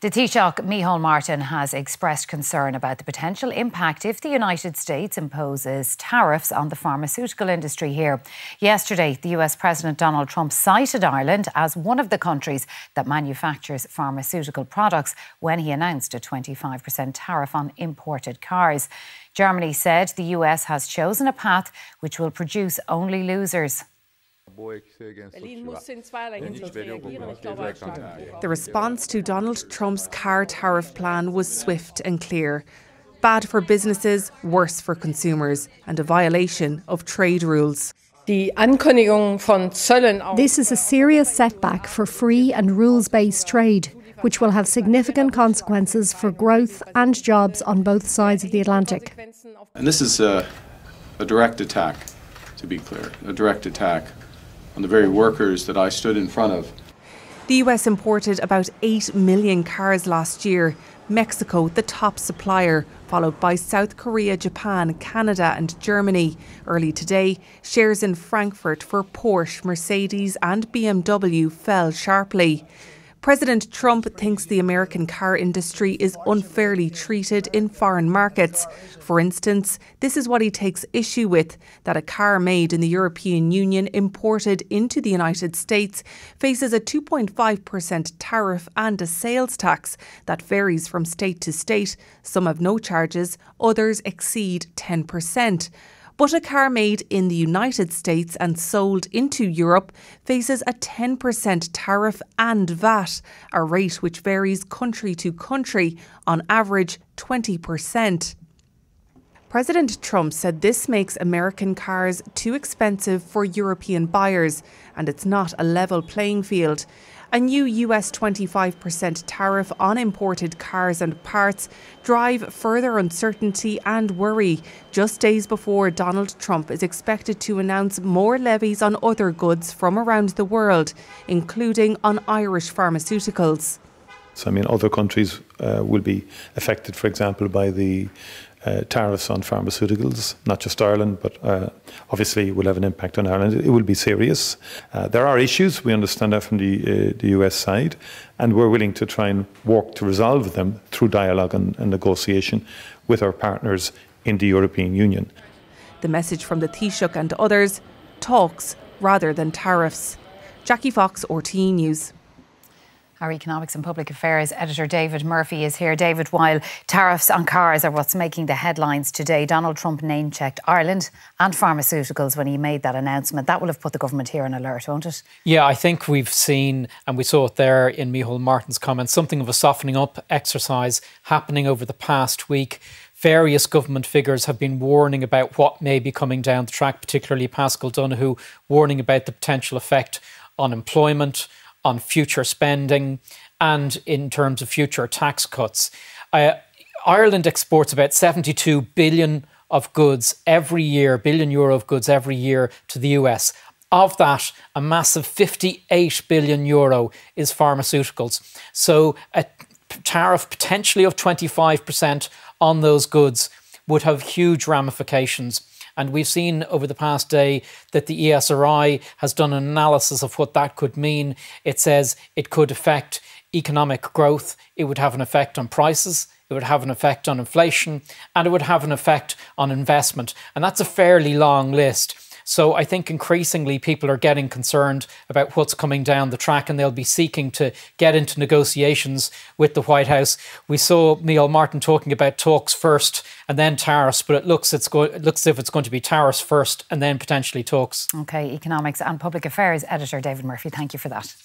The Taoiseach, Micheál Martin, has expressed concern about the potential impact if the United States imposes tariffs on the pharmaceutical industry here. Yesterday, the US President Donald Trump cited Ireland as one of the countries that manufactures pharmaceutical products when he announced a 25% tariff on imported cars. Germany said the US has chosen a path which will produce only losers. The response to Donald Trump's car tariff plan was swift and clear. Bad for businesses, worse for consumers, and a violation of trade rules. This is a serious setback for free and rules-based trade, which will have significant consequences for growth and jobs on both sides of the Atlantic. And this is a direct attack, to be clear, a direct attack on the very workers that I stood in front of. The US imported about 8 million cars last year. Mexico, the top supplier, followed by South Korea, Japan, Canada and Germany. Early today, shares in Frankfurt for Porsche, Mercedes and BMW fell sharply. President Trump thinks the American car industry is unfairly treated in foreign markets. For instance, this is what he takes issue with, that a car made in the European Union imported into the United States faces a 2.5% tariff and a sales tax that varies from state to state. Some have no charges, others exceed 10%. But a car made in the United States and sold into Europe faces a 10% tariff and VAT, a rate which varies country to country, on average 20%. President Trump said this makes American cars too expensive for European buyers, and it's not a level playing field. A new US 25% tariff on imported cars and parts drive further uncertainty and worry, just days before Donald Trump is expected to announce more levies on other goods from around the world, including on Irish pharmaceuticals. So, other countries will be affected, for example, by the tariffs on pharmaceuticals, not just Ireland, but obviously it will have an impact on Ireland. It will be serious. There are issues, we understand that from the US side, and we're willing to try and work to resolve them through dialogue and negotiation with our partners in the European Union. The message from the Taoiseach and others: talks rather than tariffs. Jackie Fox, RTE News. Our Economics and Public Affairs editor David Murphy is here. David, while tariffs on cars are what's making the headlines today, Donald Trump name-checked Ireland and pharmaceuticals when he made that announcement. That will have put the government here on alert, won't it? Yeah, I think we've seen, and we saw it there in Micheál Martin's comments, something of a softening up exercise happening over the past week. Various government figures have been warning about what may be coming down the track, particularly Paschal Donohoe warning about the potential effect on employment, on future spending and in terms of future tax cuts. Ireland exports about 72 billion of goods every year, billion euro of goods every year to the US. Of that, a massive 58 billion euro is pharmaceuticals. So a tariff potentially of 25% on those goods would have huge ramifications. And we've seen over the past day that the ESRI has done an analysis of what that could mean. It says it could affect economic growth, it would have an effect on prices, it would have an effect on inflation, and it would have an effect on investment. And that's a fairly long list. So I think increasingly people are getting concerned about what's coming down the track, and they'll be seeking to get into negotiations with the White House. We saw Micheál Martin talking about talks first and then tariffs, but it looks as if it's going to be tariffs first and then potentially talks. OK, Economics and Public Affairs editor David Murphy, thank you for that.